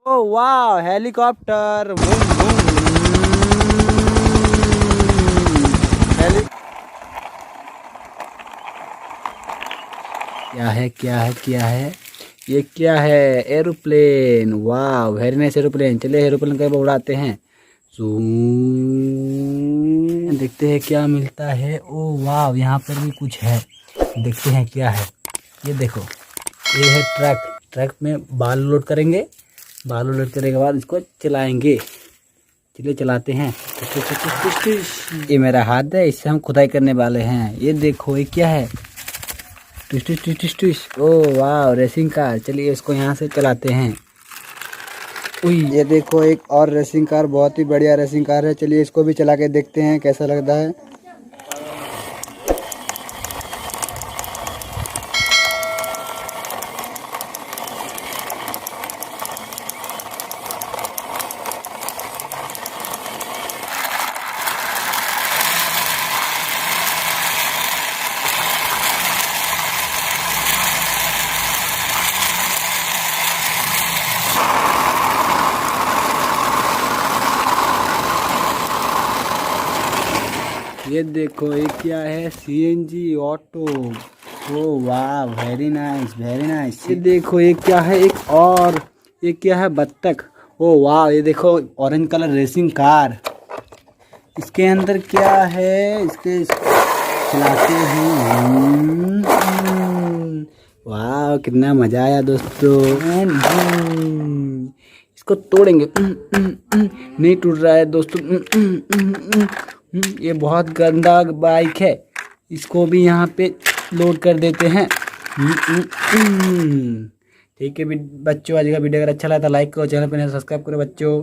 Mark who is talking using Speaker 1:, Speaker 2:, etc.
Speaker 1: ओ वाह, helicopter. वूम वूम। Heli क्या है ये? क्या है? एरोप्लेन। वाह, वेरी नाइस एरोप्लेन। चलिए एरोप्लेन को उड़ाते हैं। जूम। देखते हैं क्या मिलता है। ओ वाह, यहाँ पर भी कुछ है। देखते हैं क्या है। ये देखो, ये है ट्रक। ट्रक में बालू लोड करेंगे। बालू लोड करने के बाद इसको चलाएंगे। चलिए चलाते हैं। ये मेरा हाथ है, इससे हम खुदाई करने वाले हैं। ये देखो, ये क्या है? Twist twist twist twist. Oh वाह, रेसिंग कार। चलिए इसको यहाँ से चलाते हैं। ये देखो, एक और रेसिंग कार, बहुत ही बढ़िया रेसिंग कार है। चलिए इसको भी चला के देखते हैं कैसा लगता है। ये देखो, ये क्या है? CNG auto. ओ वाह, वेरी नाइस वेरी नाइस। ये देखो, ये क्या है? एक और, ये क्या है? बत्तख। ओ वाह, ये देखो, ऑरेंज कलर रेसिंग कार। इसके अंदर क्या है? इसके चलाते हैं। वाह, कितना मजा आया दोस्तों। इसको तोड़ेंगे। नहीं टूट रहा है दोस्तों। ये बहुत गंदा बाइक है। इसको भी यहाँ पे लोड कर देते हैं। ठीक है बच्चों, आज का वीडियो अगर अच्छा लगा तो लाइक करो, चैनल पर सब्सक्राइब करो बच्चों।